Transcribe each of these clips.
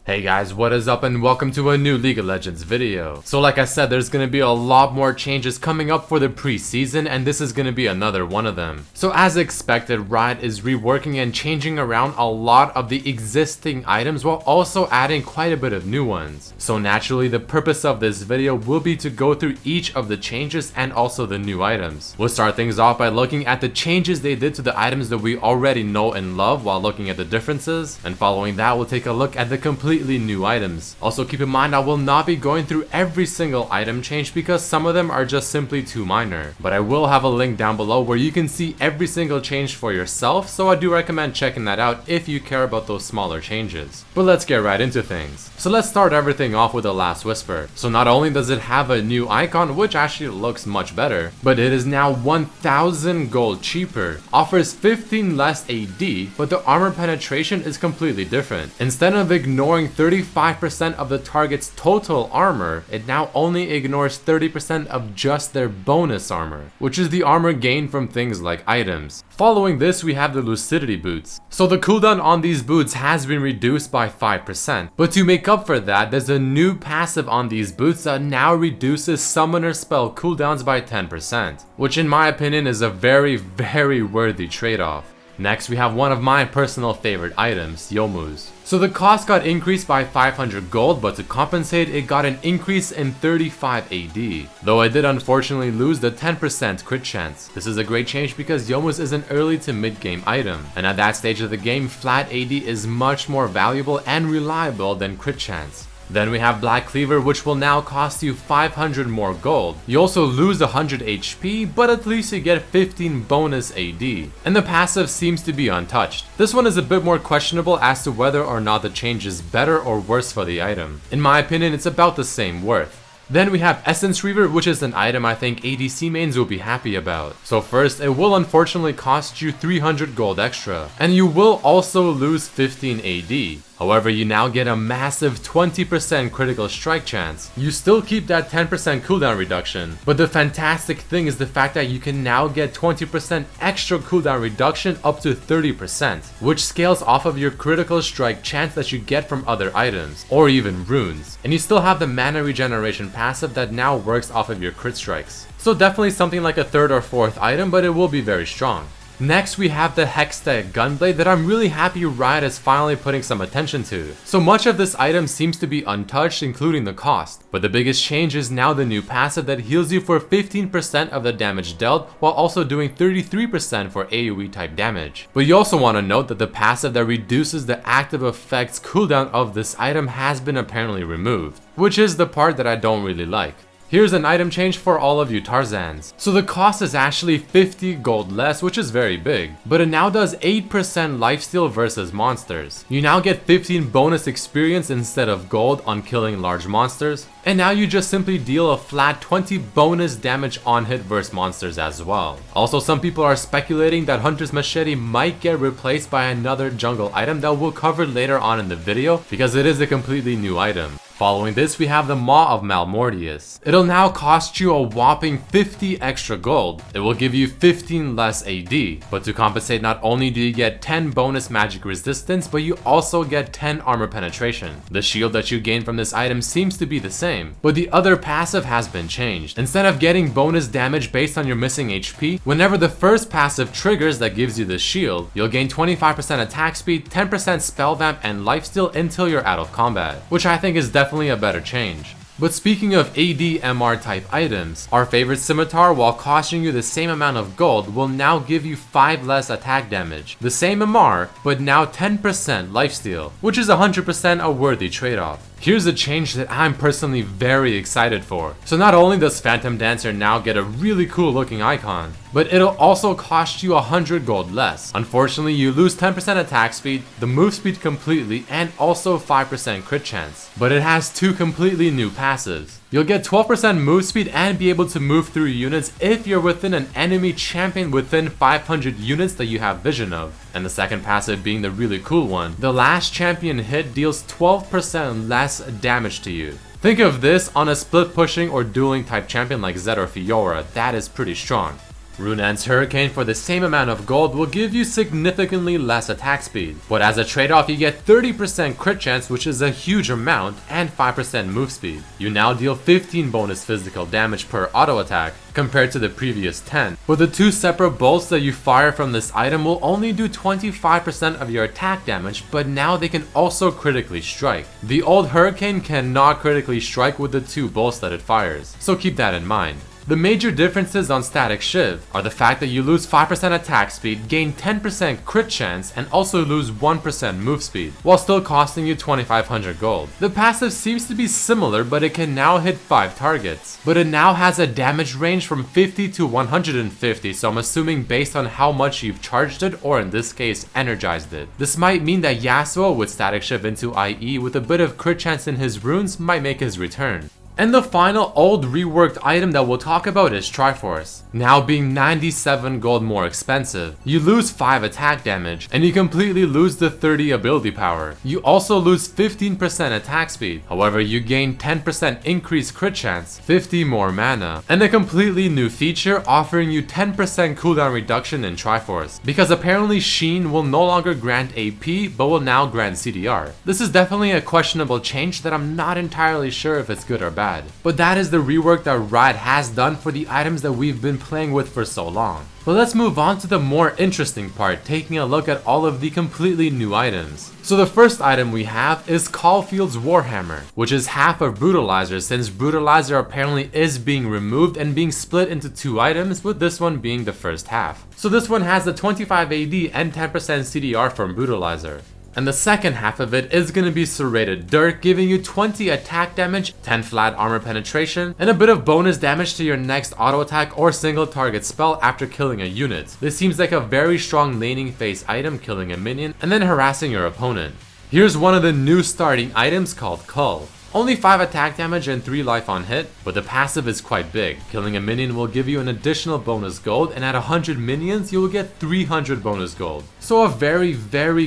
Hey guys, what is up and welcome to a new League of Legends video. So like I said, there's gonna be a lot more changes coming up for the preseason, and this is gonna be another one of them. So as expected, Riot is reworking and changing around a lot of the existing items while also adding quite a bit of new ones. So naturally, the purpose of this video will be to go through each of the changes and also the new items. We'll start things off by looking at the changes they did to the items that we already know and love while looking at the differences, and following that we'll take a look at the completely new items. Also keep in mind I will not be going through every single item change because some of them are just simply too minor, but I will have a link down below where you can see every single change for yourself, so I do recommend checking that out if you care about those smaller changes. But let's get right into things. So let's start everything off with the Last Whisper. So not only does it have a new icon, which actually looks much better, but it is now 1000 gold cheaper, offers 15 less AD, but the armor penetration is completely different. Instead of ignoring 35% of the target's total armor, it now only ignores 30% of just their bonus armor, which is the armor gained from things like items. Following this, we have the Lucidity boots. So the cooldown on these boots has been reduced by 5%, but to make up for that, there's a new passive on these boots that now reduces summoner spell cooldowns by 10%, which in my opinion is a very worthy trade-off. Next, we have one of my personal favorite items, Youmuu's. So the cost got increased by 500 gold, but to compensate, it got an increase in 35 AD. Though I did unfortunately lose the 10% crit chance. This is a great change because Youmuu's is an early to mid game item, and at that stage of the game, flat AD is much more valuable and reliable than crit chance. Then we have Black Cleaver, which will now cost you 500 more gold. You also lose 100 HP, but at least you get 15 bonus AD. And the passive seems to be untouched. This one is a bit more questionable as to whether or not the change is better or worse for the item. In my opinion, it's about the same worth. Then we have Essence Reaver, which is an item I think ADC mains will be happy about. So first, it will unfortunately cost you 300 gold extra, and you will also lose 15 AD. However, you now get a massive 20% critical strike chance. You still keep that 10% cooldown reduction, but the fantastic thing is the fact that you can now get 20% extra cooldown reduction up to 30%, which scales off of your critical strike chance that you get from other items, or even runes. And you still have the mana regeneration passive that now works off of your crit strikes. So definitely something like a third or fourth item, but it will be very strong. Next, we have the Hextech Gunblade that I'm really happy Riot is finally putting some attention to. So much of this item seems to be untouched, including the cost, but the biggest change is now the new passive that heals you for 15% of the damage dealt while also doing 33% for AoE type damage. But you also want to note that the passive that reduces the active effects cooldown of this item has been apparently removed, which is the part that I don't really like. Here's an item change for all of you Tarzans. So the cost is actually 50 gold less, which is very big, but it now does 8% lifesteal versus monsters. You now get 15 bonus experience instead of gold on killing large monsters, and now you just simply deal a flat 20 bonus damage on hit versus monsters as well. Also, some people are speculating that Hunter's Machete might get replaced by another jungle item that we'll cover later on in the video because it is a completely new item. Following this, we have the Maw of Malmortius. It'll now cost you a whopping 50 extra gold. It will give you 15 less AD, but to compensate, not only do you get 10 bonus magic resistance, but you also get 10 armor penetration. The shield that you gain from this item seems to be the same, but the other passive has been changed. Instead of getting bonus damage based on your missing HP, whenever the first passive triggers that gives you the shield, you'll gain 25% attack speed, 10% spell vamp, and lifesteal until you're out of combat, which I think is definitely a better change. But speaking of AD/MR type items, our favorite scimitar, while costing you the same amount of gold, will now give you 5 less attack damage. The same MR, but now 10% lifesteal, which is 100% a worthy trade-off. Here's a change that I'm personally very excited for. So not only does Phantom Dancer now get a really cool looking icon, but it'll also cost you 100 gold less. Unfortunately, you lose 10% attack speed, the move speed completely, and also 5% crit chance. But it has two completely new passives. You'll get 12% move speed and be able to move through units if you're within an enemy champion within 500 units that you have vision of. And the second passive being the really cool one, the last champion hit deals 12% less damage to you. Think of this on a split pushing or dueling type champion like Zed or Fiora, that is pretty strong. Runan's Hurricane for the same amount of gold will give you significantly less attack speed, but as a trade-off you get 30% crit chance, which is a huge amount, and 5% move speed. You now deal 15 bonus physical damage per auto attack, compared to the previous 10. But the 2 separate bolts that you fire from this item will only do 25% of your attack damage, but now they can also critically strike. The old Hurricane cannot critically strike with the 2 bolts that it fires, so keep that in mind. The major differences on Static Shiv are the fact that you lose 5% attack speed, gain 10% crit chance, and also lose 1% move speed, while still costing you 2500 gold. The passive seems to be similar, but it can now hit 5 targets. But it now has a damage range from 50 to 150, so I'm assuming based on how much you've charged it, or in this case, energized it. This might mean that Yasuo with Static Shiv into IE with a bit of crit chance in his runes might make his return. And the final old reworked item that we'll talk about is Triforce. Now being 97 gold more expensive, you lose 5 attack damage, and you completely lose the 30 ability power. You also lose 15% attack speed, however you gain 10% increased crit chance, 50 more mana, and a completely new feature offering you 10% cooldown reduction in Triforce, because apparently Sheen will no longer grant AP, but will now grant CDR. This is definitely a questionable change that I'm not entirely sure if it's good or bad. But that is the rework that Riot has done for the items that we've been playing with for so long. But let's move on to the more interesting part, taking a look at all of the completely new items. So the first item we have is Caulfield's Warhammer, which is half of Brutalizer, since Brutalizer apparently is being removed and being split into 2 items, with this one being the first half. So this one has the 25 AD and 10% CDR from Brutalizer. And the second half of it is going to be Serrated Dirk, giving you 20 attack damage, 10 flat armor penetration, and a bit of bonus damage to your next auto attack or single target spell after killing a unit. This seems like a very strong laning phase item, killing a minion and then harassing your opponent. Here's one of the new starting items called Cull. Only 5 attack damage and 3 life on hit, but the passive is quite big. Killing a minion will give you an additional bonus gold, and at 100 minions you will get 300 bonus gold. So a very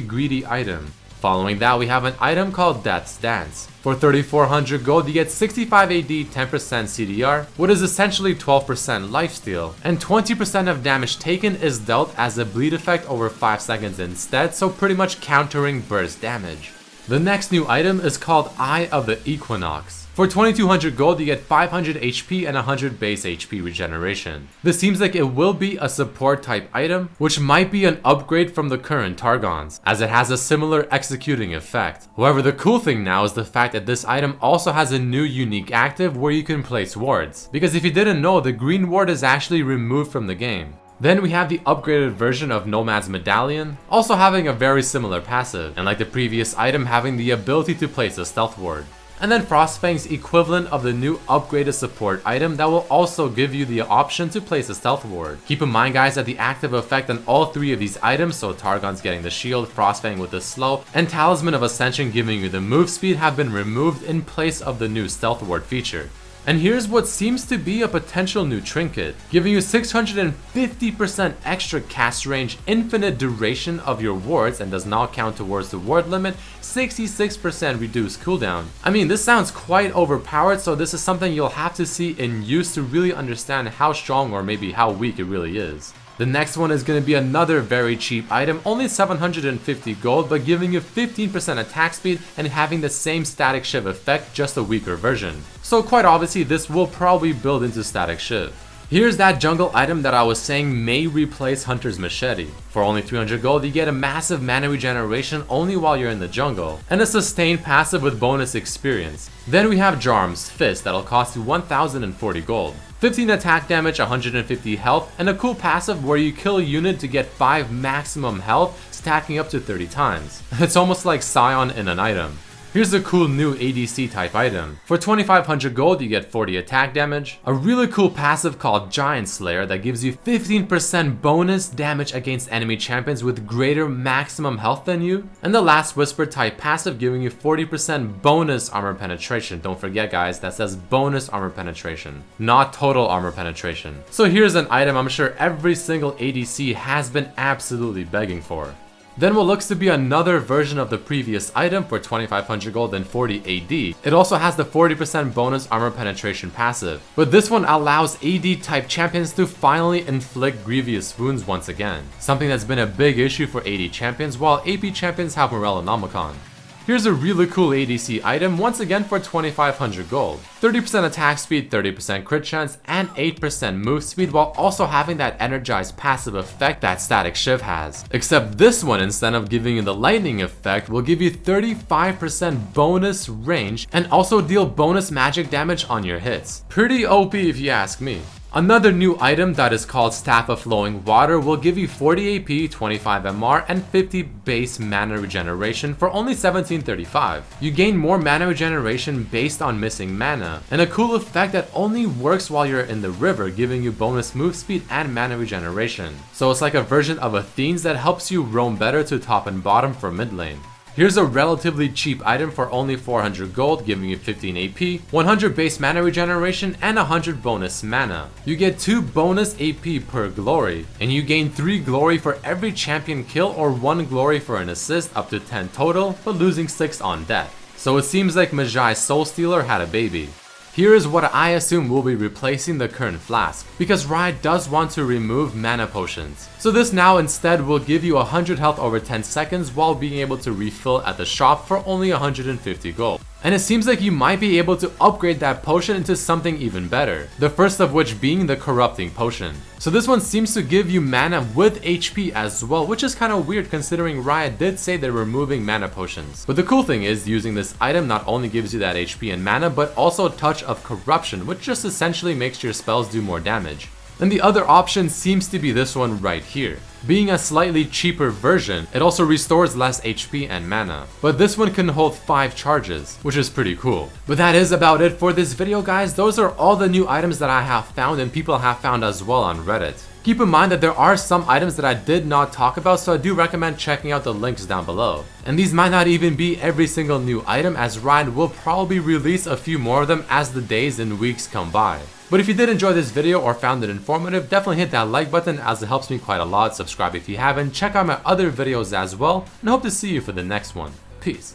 greedy item. Following that we have an item called Death's Dance. For 3400 gold you get 65 AD, 10% CDR, what is essentially 12% lifesteal, and 20% of damage taken is dealt as a bleed effect over 5 seconds instead, so pretty much countering burst damage. The next new item is called Eye of the Equinox. For 2200 gold you get 500 HP and 100 base HP regeneration. This seems like it will be a support type item, which might be an upgrade from the current Targons, as it has a similar executing effect. However, the cool thing now is the fact that this item also has a new unique active where you can place wards, because if you didn't know, the green ward is actually removed from the game. Then we have the upgraded version of Nomad's Medallion, also having a very similar passive, and like the previous item having the ability to place a stealth ward. And then Frostfang's equivalent of the new upgraded support item that will also give you the option to place a stealth ward. Keep in mind guys that the active effect on all 3 of these items, so Targon's getting the shield, Frostfang with the slow, and Talisman of Ascension giving you the move speed, have been removed in place of the new stealth ward feature. And here's what seems to be a potential new trinket, giving you 650% extra cast range, infinite duration of your wards, and does not count towards the ward limit, 66% reduced cooldown. I mean, this sounds quite overpowered, so this is something you'll have to see in use to really understand how strong or maybe how weak it really is. The next one is going to be another very cheap item, only 750 gold, but giving you 15% attack speed and having the same Static Shiv effect, just a weaker version. So quite obviously this will probably build into Static Shiv. Here's that jungle item that I was saying may replace Hunter's Machete. For only 300 gold you get a massive mana regeneration only while you're in the jungle, and a sustained passive with bonus experience. Then we have Jarm's Fist that'll cost you 1040 gold. 15 attack damage, 150 health, and a cool passive where you kill a unit to get 5 maximum health, stacking up to 30 times. It's almost like Scion in an item. Here's a cool new ADC type item. For 2500 gold you get 40 attack damage, a really cool passive called Giant Slayer that gives you 15% bonus damage against enemy champions with greater maximum health than you, and the Last Whisper type passive giving you 40% bonus armor penetration. Don't forget guys, that says bonus armor penetration, not total armor penetration. So here's an item I'm sure every single ADC has been absolutely begging for. Then what looks to be another version of the previous item for 2500 gold and 40 AD. It also has the 40% bonus armor penetration passive, but this one allows AD type champions to finally inflict grievous wounds once again, something that's been a big issue for AD champions while AP champions have Morellonomicon. Here's a really cool ADC item once again for 2500 gold. 30% attack speed, 30% crit chance, and 8% move speed while also having that energized passive effect that Static Shiv has. Except this one, instead of giving you the lightning effect, will give you 35% bonus range and also deal bonus magic damage on your hits. Pretty OP if you ask me. Another new item that is called Staff of Flowing Water will give you 40 AP, 25 MR, and 50 base mana regeneration for only 1735. You gain more mana regeneration based on missing mana, and a cool effect that only works while you're in the river, giving you bonus move speed and mana regeneration. So it's like a version of Athene's that helps you roam better to top and bottom for mid lane. Here's a relatively cheap item for only 400 gold, giving you 15 AP, 100 base mana regeneration, and 100 bonus mana. You get 2 bonus AP per glory, and you gain 3 glory for every champion kill or 1 glory for an assist, up to 10 total, but losing 6 on death. So it seems like Magi Soul Stealer had a baby. Here is what I assume will be replacing the current flask, because Riot does want to remove mana potions. So this now instead will give you 100 health over 10 seconds while being able to refill at the shop for only 150 gold. And it seems like you might be able to upgrade that potion into something even better, the first of which being the Corrupting Potion. So this one seems to give you mana with HP as well, which is kind of weird considering Riot did say they're removing mana potions. But the cool thing is using this item not only gives you that HP and mana, but also a touch of corruption, which just essentially makes your spells do more damage. And the other option seems to be this one right here. Being a slightly cheaper version, it also restores less HP and mana. But this one can hold 5 charges, which is pretty cool. But that is about it for this video, guys. Those are all the new items that I have found and people have found as well on Reddit. Keep in mind that there are some items that I did not talk about, so I do recommend checking out the links down below. And these might not even be every single new item, as Riot will probably release a few more of them as the days and weeks come by. But if you did enjoy this video or found it informative, definitely hit that like button as it helps me quite a lot. Subscribe if you haven't, check out my other videos as well, and I hope to see you for the next one. Peace.